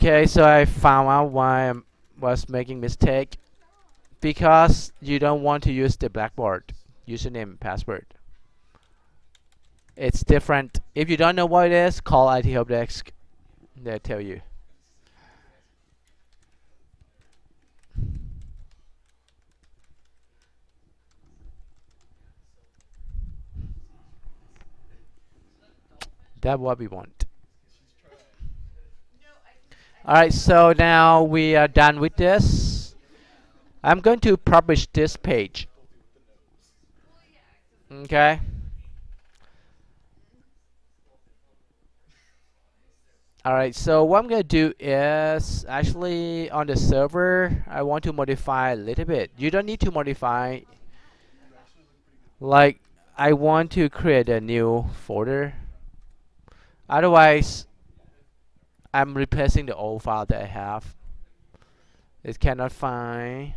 Okay, so I found out why I was making mistake. Because you don't want to use the Blackboard username and password. It's different. If you don't know what it is, call IT Help Desk. They'll tell you. That's what we want. Alright, so now we are done with this. I'm going to publish this page. Okay. Alright, so what I'm going to do is actually on the server, I want to modify a little bit. You don't need to modify. Like, I want to create a new folder. Otherwise, I'm replacing the old file that I have. It cannot find.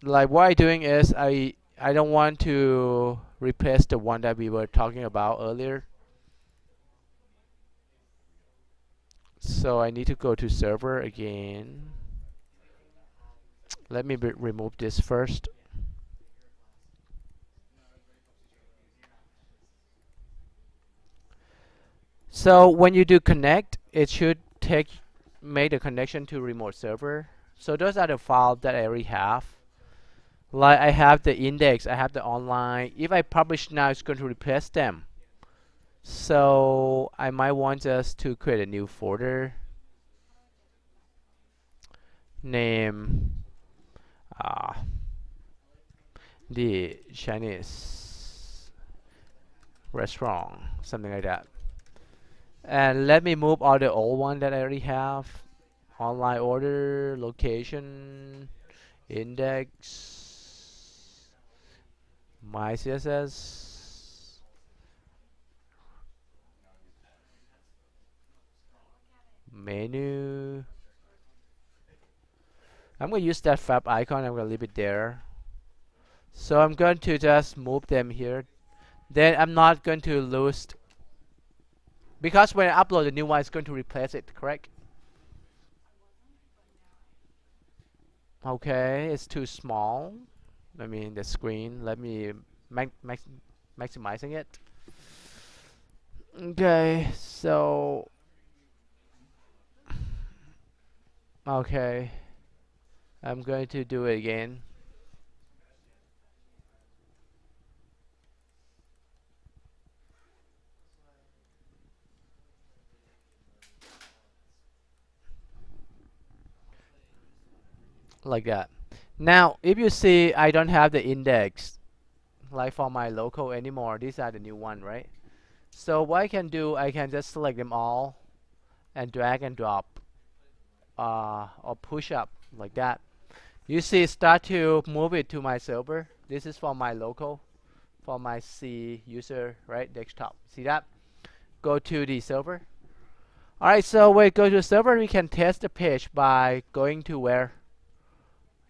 Like what I'm doing is I don't want to replace the one that we were talking about earlier. So I need to go to server again. Let me remove this first. So when you do connect, it should make the connection to remote server. So those are the files that I already have. Like I have the index, I have the online. If I publish now, it's going to replace them. So I might want us to create a new folder. Name the Chinese restaurant, something like that. And let me move all the old one that I already have. Online order, location, index, my CSS, menu. I'm going to use that fab icon. I'm going to leave it there. So I'm going to just move them here. Then I'm not going to lose, because when I upload the new one, it's going to replace it, correct? Okay, it's too small. I mean the screen. Let me maximizing it. Okay, so okay, I'm going to do it again. Like that. Now, if you see, I don't have the index like for my local anymore. These are the new one, right? So what I can do, I can just select them all and drag and drop or push up like that. You see, start to move it to my server. This is for my local, for my C user, right? Desktop. See that? Go to the server. All right, so when we go to the server, we can test the page by going to where?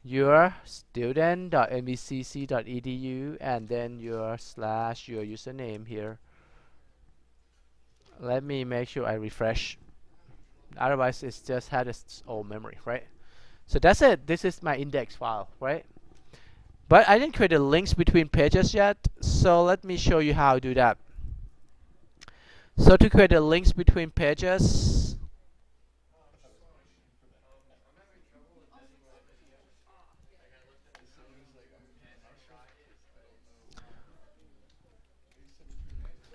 Your student.nvcc.edu and then your slash your username here. Let me make sure I refresh. Otherwise, it's just had its old memory, right? So that's it. This is my index file, right? But I didn't create the links between pages yet. So let me show you how to do that. So to create the links between pages,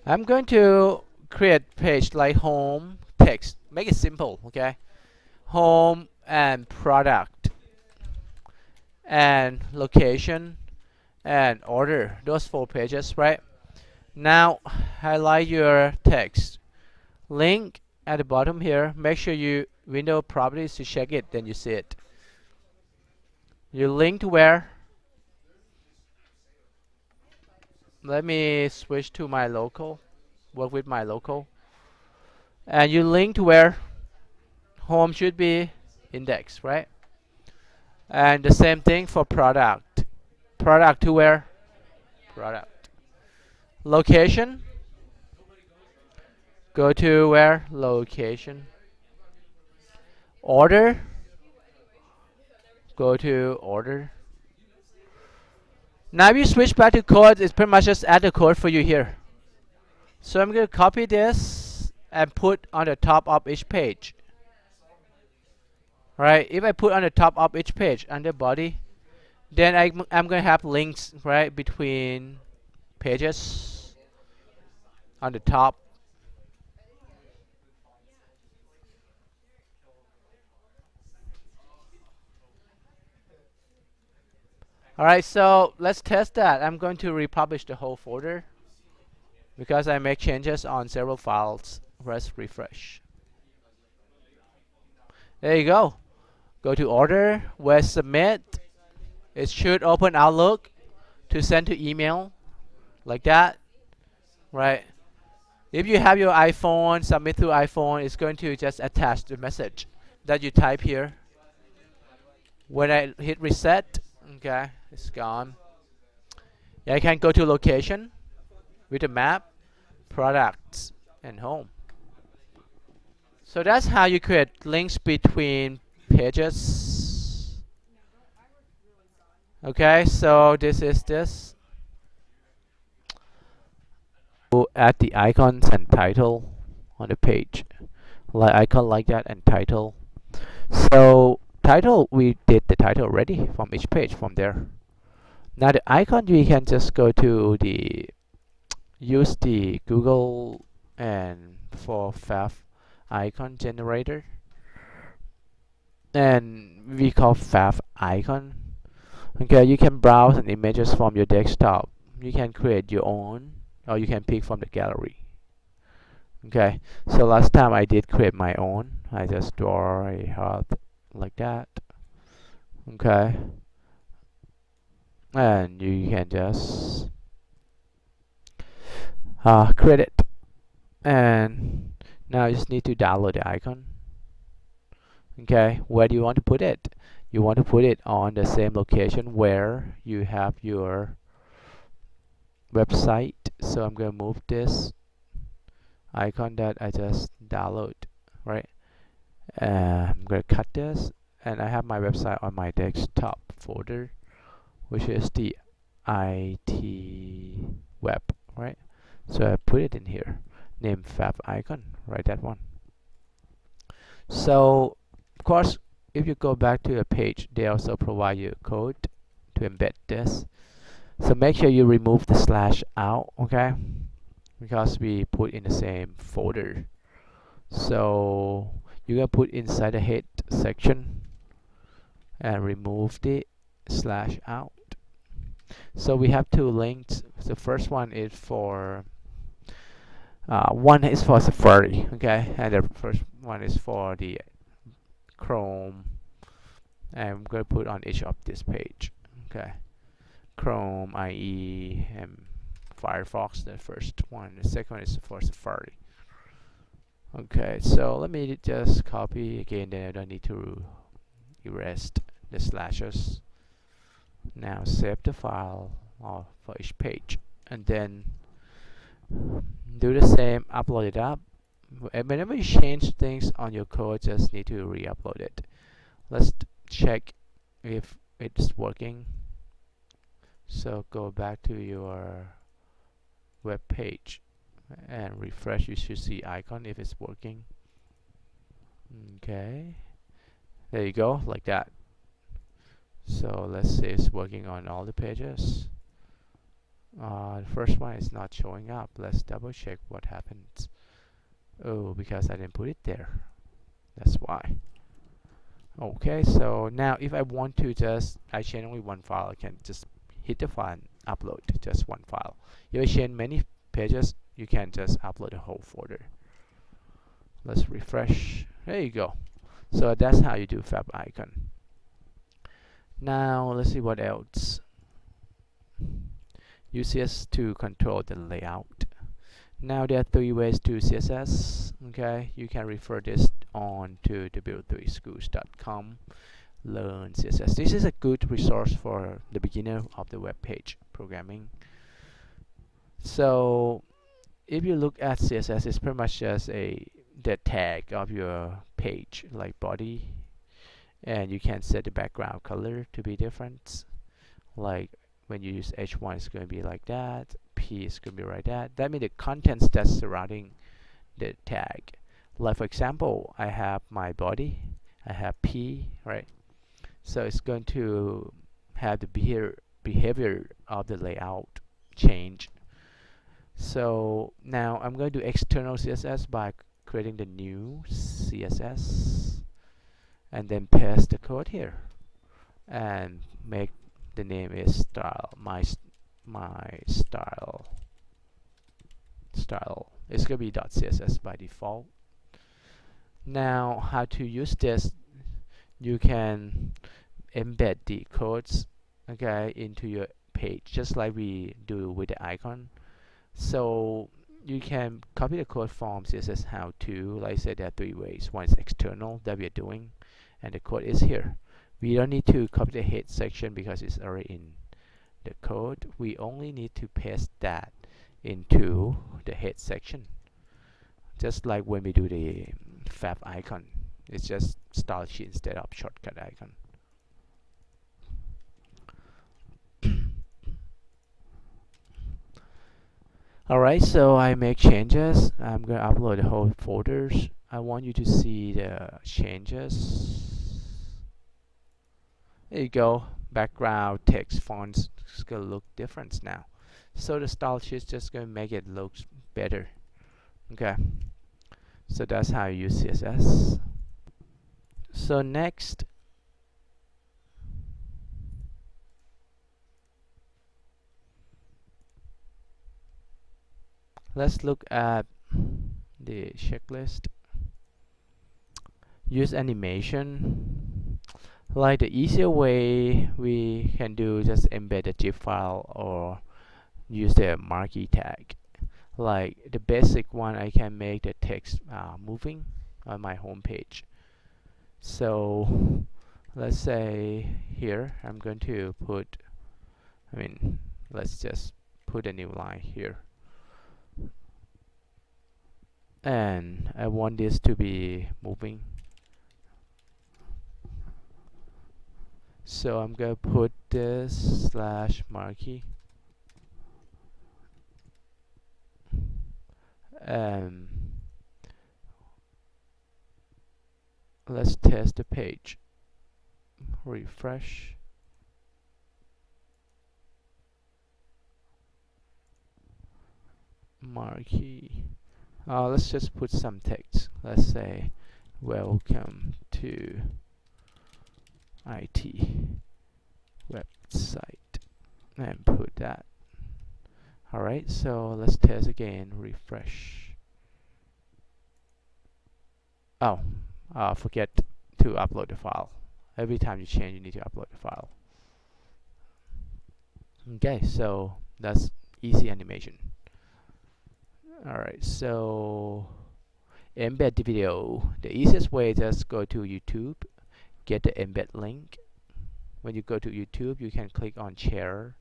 I'm going to create page like home text. Make it simple, okay? Home and product and location and order. Those 4 pages, right? Now highlight your text. Link at the bottom here. Make sure you window properties to check it, then you see it. You link to where? Let me switch to my local. Work with my local. And you link to where? Home should be index, right? And the same thing for product. Product to where? Product. Location. Go to where? Location. Order. Go to order. Now if you switch back to code, it's pretty much just add the code for you here. So I'm going to copy this and put on the top of each page. Right? If I put on the top of each page under body, then I'm going to have links, right, between pages on the top. Alright, so let's test that. I'm going to republish the whole folder because I make changes on several files. Let's refresh. There you go. Go to order, where submit. It should open Outlook to send to email like that, right? If you have your iPhone, submit through iPhone, it's going to just attach the message that you type here. When I hit reset, okay, it's gone. Yeah, I can go to location with a map, products, and home. So that's how you create links between pages. Okay, so this is this. Add the icons and title on the page, like icon like that and title. So title, we did the title already from each page from there. Now the icon, you can just go to the use the Google and for favicon generator, and we call favicon. Okay, you can browse an images from your desktop. You can create your own, or you can pick from the gallery. Okay, so last time I did create my own. I just draw a heart like that. Okay, and you can just create it. And now you just need to download the icon. Okay, where do you want to put it? You want to put it on the same location where you have your website. So I'm going to move this icon that I just download, right? I'm going to cut this, and I have my website on my desktop folder, which is the IT web, right? So I put it in here, name favicon, right, that one. So of course, if you go back to the page, they also provide you code to embed this. So make sure you remove the slash out, okay? Because we put in the same folder. So you're gonna put inside the head section and remove the slash out. So we have two links. The first one is for Safari, okay, and the first one is for the Chrome. And I'm going to put on each of this page, okay. Chrome, IE, and Firefox, the first one. The second one is for Safari. Okay, so let me just copy again, then I don't need to erase the slashes. Now save the file for each page, and then do the same, upload it up. Whenever you change things on your code, just need to re-upload it. Let's check if it's working. So go back to your web page and refresh. You should see icon if it's working. Okay, there you go, like that. So let's see, it's working on all the pages. The first one is not showing up. Let's double check what happens. Oh, because I didn't put it there, that's why. Okay, so now if I want to I change only one file, I can just hit the file and upload just one file. If I change many pages, you can just upload the whole folder. Let's refresh. There you go. So that's how you do favicon. Now let's see what else. Use CSS to control the layout. Now there are 3 ways to CSS. Okay, you can refer this on to w3schools.com. Learn CSS. This is a good resource for the beginner of the web page programming. So if you look at CSS, it's pretty much just the tag of your page, like body, and you can set the background color to be different. Like when you use H1, it's going to be like that. P is going to be like that. That means the contents that's surrounding the tag. Like for example, I have my body, I have P, right? So it's going to have the behavior of the layout change. So now I'm going to do external CSS by creating the new CSS and then paste the code here and make the name is style, my style. It's gonna be .css by default. Now how to use this, you can embed the codes, okay, into your page just like we do with the icon. So you can copy the code from CSS how to, like I said, there are 3 ways. One is external that we are doing, and the code is here. We don't need to copy the head section because it's already in the code. We only need to paste that into the head section, just like when we do the fav icon. It's just style sheet instead of shortcut icon. Alright, so I make changes. I'm gonna upload the whole folders. I want you to see the changes. There you go. Background, text, fonts, it's gonna look different now. So the style sheet is just gonna make it look better. Okay. So that's how you use CSS. So next, let's look at the checklist. Use animation. Like the easier way we can do, just embed a zip file or use the marquee tag. Like the basic one, I can make the text moving on my home page. So let's say here I'm going to put, let's just put a new line here, and I want this to be moving. So I'm gonna put this slash marquee, and let's test the page. Refresh. Marquee. Let's just put some text. Let's say, welcome to IT website, and put that. Alright, so let's test again. Refresh. Oh, forget to upload the file. Every time you change, you need to upload the file. Okay, so that's easy animation. Alright, so embed the video. The easiest way, just go to YouTube, get the embed link. When you go to YouTube, you can click on share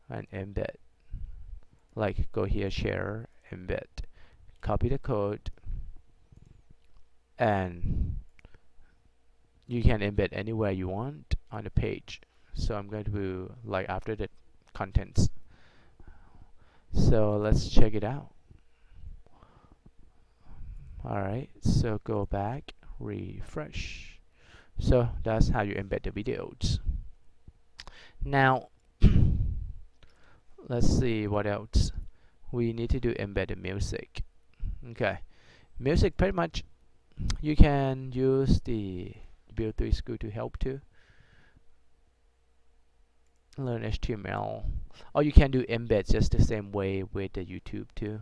and embed. Like go here, share, embed, copy the code, and you can embed anywhere you want on the page. So I'm going to do like after the contents. So let's check it out. Alright, so go back, refresh. So that's how you embed the videos. Now let's see what else. We need to do embed the music. Okay, music, pretty much you can use the Build 3 School to help too. Learn HTML, or you can do embed just the same way with the YouTube too.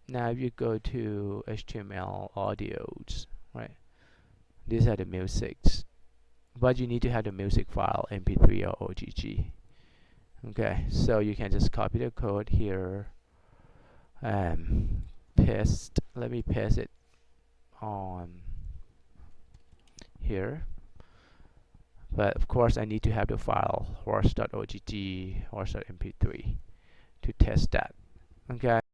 Now if you go to HTML audios, right, these are the musics, but you need to have the music file mp3 or OGG. Okay, so you can just copy the code here and paste. Let me paste it on here, but of course I need to have the file horse.ogg, horse.mp3 to test that. Okay.